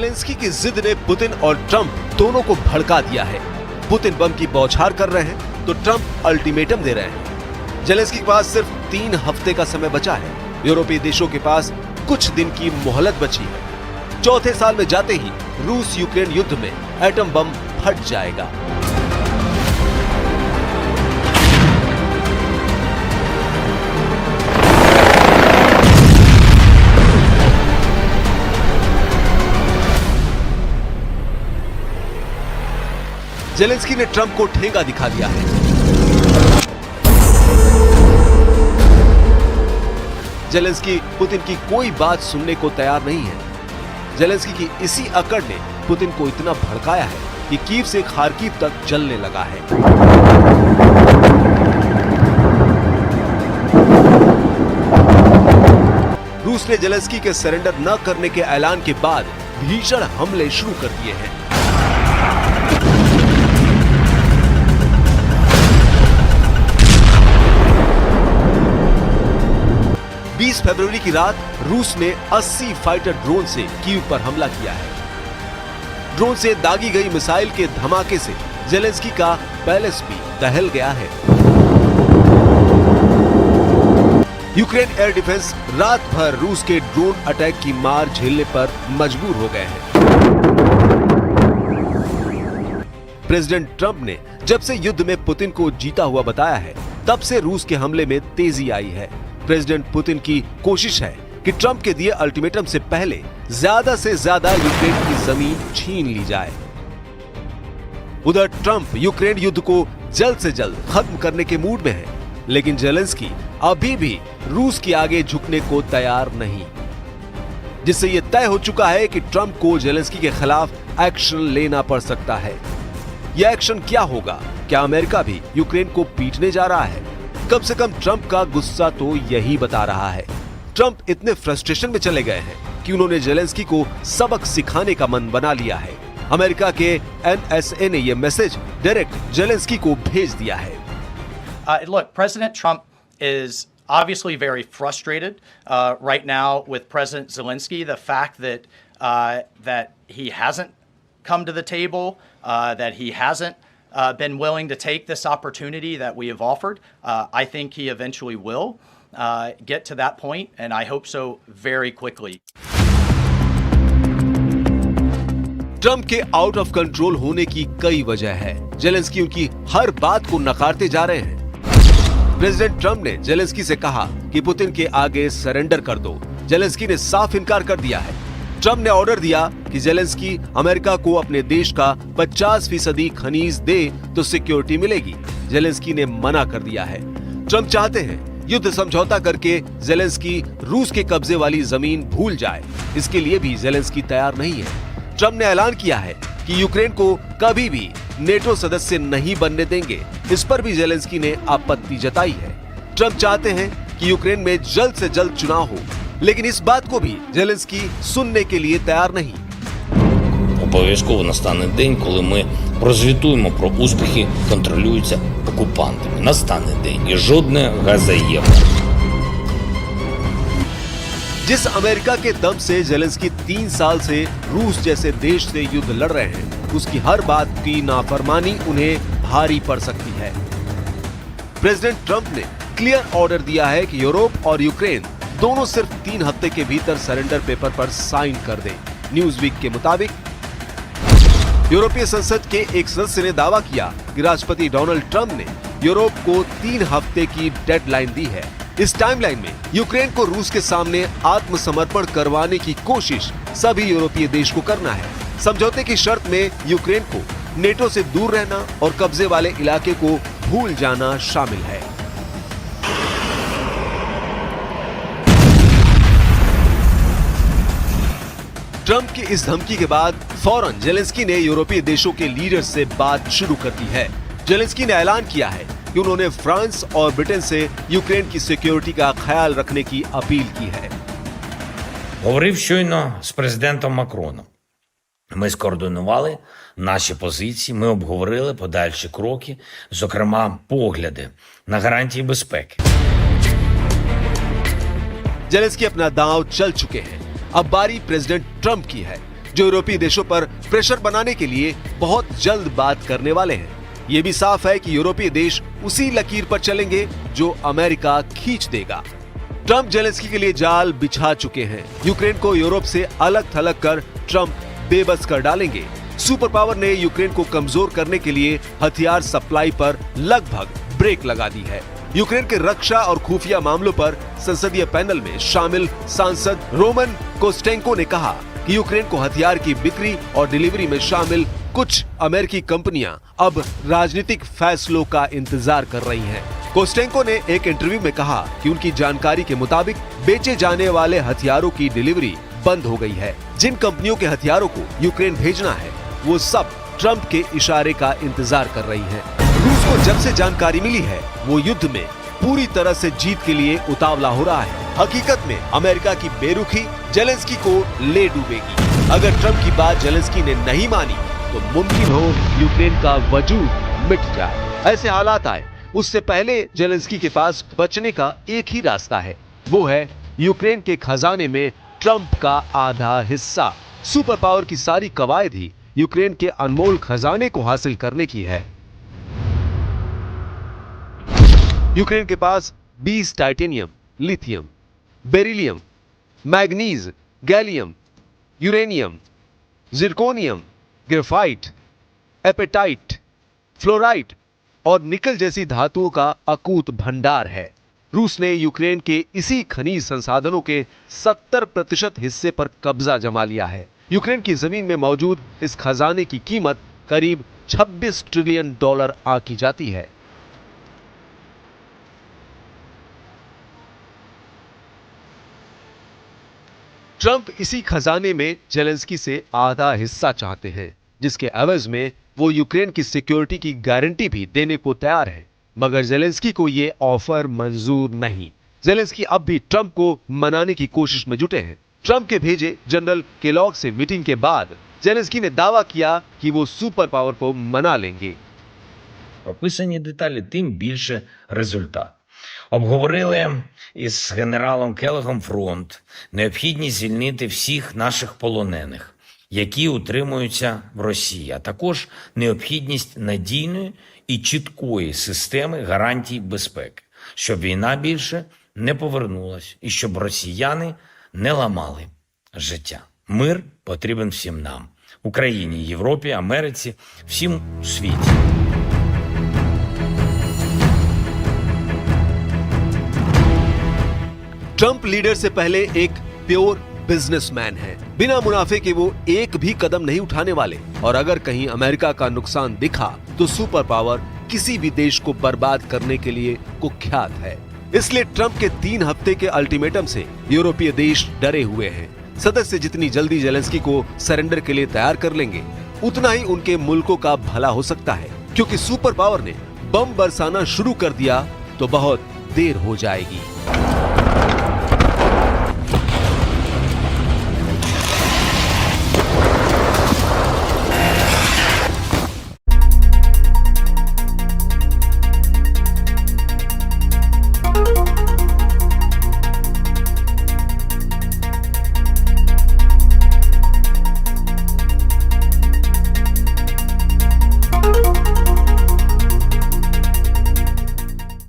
Zelensky की जिद ने पुतिन और ट्रंप दोनों को भड़का दिया है। पुतिन बम की बौछार कर रहे हैं तो ट्रंप अल्टीमेटम दे रहे हैं। जेलेंस्की के पास सिर्फ 3 हफ्ते का समय बचा है। यूरोपीय देशों के पास कुछ दिन की मोहलत बची है। चौथे साल में जाते ही रूस यूक्रेन युद्ध में एटम बम फट जाएगा। जेलेंस्की ने ट्रंप को ठेंगा दिखा दिया है। जेलेंस्की पुतिन की कोई बात सुनने को तैयार नहीं है। जेलेंस्की की इसी अकड़ ने पुतिन को इतना भड़काया है कि कीव से खार्किव तक जलने लगा है। रूस ने जेलेंस्की के सरेंडर न करने के ऐलान के बाद भीषण हमले शुरू कर दिए हैं। फरवरी की रात रूस ने 80 फाइटर ड्रोन से कीव पर हमला किया है। ड्रोन से दागी गई मिसाइल के धमाके से जेलेंस्की का पैलेस भी दहल गया है। यूक्रेन एयर डिफेंस रात भर रूस के ड्रोन अटैक की मार झेलने पर मजबूर हो गए हैं। प्रेसिडेंट ट्रंप ने जब से युद्ध में पुतिन को जीता हुआ बताया है, तब से रूस के हमले में तेजी आई है। प्रेसिडेंट पुतिन की कोशिश है कि ट्रंप के दिए अल्टीमेटम से पहले ज्यादा से ज्यादा यूक्रेन की जमीन छीन ली जाए। उधर ट्रंप यूक्रेन युद्ध को जल्द से जल्द खत्म करने के मूड में है, लेकिन जेलेंस्की अभी भी रूस के आगे झुकने को तैयार नहीं, जिससे यह तय हो चुका है कि ट्रंप को जेलेंस्की के खिलाफ एक्शन लेना पड़ सकता है। यह एक्शन क्या होगा? क्या अमेरिका भी यूक्रेन को पीटने जा रहा है? कम से कम ट्रंप का गुस्सा तो यही बता रहा है। ट्रंप इतने फ्रस्ट्रेशन में चले गए हैं कि उन्होंने जेलेंस्की को सबक सिखाने का मन बना लिया है। अमेरिका के NSA ने यह मैसेज डायरेक्ट जेलेंस्की को भेज दिया है। Look, President Trump is obviously very frustrated right now with President Zelensky. The fact that he hasn't come to the table, that he hasn't been willing to take this opportunity that we have offered. I think he eventually will get to that point, and I hope so very quickly. Trump के out of control होने की कई वजह है। Zelensky उनकी हर बात को नकारते जा रहे हैं। प्रेसिडेंट ट्रंप ने जेलेंस्की से कहा कि पुतिन के आगे सरेंडर कर दो। जेलेंस्की ने साफ इनकार कर दिया है। ट्रंप ने ऑर्डर दिया कि जेलेंस्की अमेरिका को अपने देश का 50% खनीज दे तो सिक्योरिटी मिलेगी। जेलेंस्की ने मना कर दिया है। ट्रंप चाहते हैं युद्ध समझौता करके जेलेंस्की रूस के कब्जे वाली जमीन भूल जाए। इसके लिए भी जेलेंस्की तैयार नहीं है। ट्रंप ने ऐलान किया है कि यूक्रेन को कभी भी नेटो सदस्य नहीं बनने देंगे। इस पर भी जेलेंस्की ने आपत्ति जताई है। ट्रंप चाहते हैं कि यूक्रेन में जल्द से जल्द चुनाव हो, लेकिन इस बात को भी जेलेंस्की सुनने के लिए तैयार नहीं। Обов'язково настане день, коли ми прозвітуємо про успіхи, контролюються окупантами. Настане день і жодне газоєвне. जिस अमेरिका के दम से जेलेंस्की 3 साल से रूस जैसे देश से युद्ध लड़ रहे हैं, उसकी हर बात की नाफरमानी उन्हें भारी पड़ सकती है। प्रेसिडेंट ट्रंप ने क्लियर ऑर्डर दिया है कि यूरोप और यूक्रेन दोनों सिर्फ 3 हफ्ते के भीतर सरेंडर पेपर पर साइन कर दें। न्यूज़वीक के मुताबिक यूरोपीय संसद के एक सदस्य ने दावा किया कि राष्ट्रपति डोनाल्ड ट्रंप ने यूरोप को 3 हफ्ते की डेडलाइन दी है। इस टाइमलाइन में यूक्रेन को रूस के सामने आत्मसमर्पण करवाने की कोशिश सभी यूरोपीय देश को करना है। समझौते की शर्त में यूक्रेन को नेटो से दूर रहना और कब्जे वाले इलाके को भूल जाना शामिल है। ट्रंप की इस धमकी के बाद फौरन जेलेंस्की ने यूरोपीय देशों के लीडर से बात शुरू कर दी है। जेलेंस्की ने ऐलान किया है कि उन्होंने फ्रांस और ब्रिटेन से यूक्रेन की सिक्योरिटी का ख्याल रखने की अपील की है। Говорив щойно з президентом Макроном. Ми скоординували наші позиції, ми обговорили подальші кроки, зокрема погляди на гарантії безпеки. जेलेंस्की अपना दांव चल चुके हैं। अब बारी प्रेसिडेंट ट्रंप की है। जो यूरोपीय देशों पर प्रेशर बनाने के लिए बहुत जल्द बात करने वाले हैं। ये भी साफ है कि यूरोपीय देश उसी लकीर पर चलेंगे जो अमेरिका खींच देगा। ट्रंप जेलेंस्की के लिए जाल बिछा चुके हैं। यूक्रेन को यूरोप से अलग थलग कर ट्रंप बेबस कर डालेंगे। सुपर पावर ने यूक्रेन को कमजोर करने के लिए हथियार सप्लाई पर लगभग ब्रेक लगा दी है। यूक्रेन के रक्षा और खुफिया मामलों पर संसदीय पैनल में शामिल सांसद रोमन कोस्टेंको ने कहा कि यूक्रेन को हथियार की बिक्री और डिलीवरी में शामिल कुछ अमेरिकी कंपनियां अब राजनीतिक फैसलों का इंतजार कर रही हैं। कोस्टेंको ने एक इंटरव्यू में कहा कि उनकी जानकारी के मुताबिक बेचे जाने वाले हथियारों की डिलीवरी बंद हो गई है। जिन कंपनियों के हथियारों को यूक्रेन भेजना है वो सब ट्रंप के इशारे का इंतजार कर रही हैं। रूस को जब से जानकारी मिली है वो युद्ध में पूरी तरह से जीत के लिए उतावला हो रहा है। हकीकत में अमेरिका की बेरुखी जेलेंस्की को ले डूबेगी। अगर ट्रंप की बात जेलेंस्की ने नहीं मानी तो मुमकिन हो यूक्रेन का वजूद मिट जाए। ऐसे हालात आए उससे पहले जेलेंस्की के पास बचने का एक ही रास्ता है, वो है यूक्रेन के खजाने में ट्रंप का आधा हिस्सा। सुपर पावर की सारी कवायद ही यूक्रेन के अनमोल खजाने को हासिल करने की है। यूक्रेन के पास 20 titanium, lithium, beryllium, manganese, gallium, uranium, zirconium, graphite, apatite, fluorite और निकल जैसी धातुओं का अकूत भंडार है। रूस ने यूक्रेन के इसी खनिज संसाधनों के 70% हिस्से पर कब्जा जमा लिया है। यूक्रेन की जमीन में मौजूद इस खजाने की कीमत करीब $26 ट्रिलियन आंकी जाती है। ट्रंप इसी खजाने में जेलेंस्की से आधा हिस्सा चाहते हैं, जिसके एवज में वो यूक्रेन की सिक्योरिटी की गारंटी भी देने को तैयार है। मगर जेलेंस्की को ये ऑफर मंजूर नहीं। जेलेंस्की अब भी ट्रंप को मनाने की कोशिश में जुटे हैं। ट्रंप के भेजे जनरल केलॉग से मीटिंग के बाद जेलेंस्की ने दावा किया कि वो सुपर पावर को मना लेंगे। Прописані деталі, тим більше результат. Обговорили із генералом Келлогом фронт, необхідність звільнити всіх наших полонених, які утримуються в Росії, а також необхідність надійної і чіткої системи гарантій безпеки, щоб війна більше не повернулась і щоб росіяни не ламали життя. Мир потрібен всім нам – Україні, Європі, Америці, всім у світі. ट्रंप लीडर से पहले एक प्योर बिजनेसमैन है। बिना मुनाफे के वो एक भी कदम नहीं उठाने वाले और अगर कहीं अमेरिका का नुकसान दिखा तो सुपर पावर किसी भी देश को बर्बाद करने के लिए कुख्यात है। इसलिए ट्रंप के 3 हफ्ते के अल्टीमेटम से यूरोपीय देश डरे हुए हैं। सदस्य जितनी जल्दी जेलेंस्की को सरेंडर के लिए तैयार कर लेंगे उतना ही उनके मुल्कों का भला हो सकता है, क्योंकि सुपर पावर ने बम बरसाना शुरू कर दिया तो बहुत देर हो जाएगी।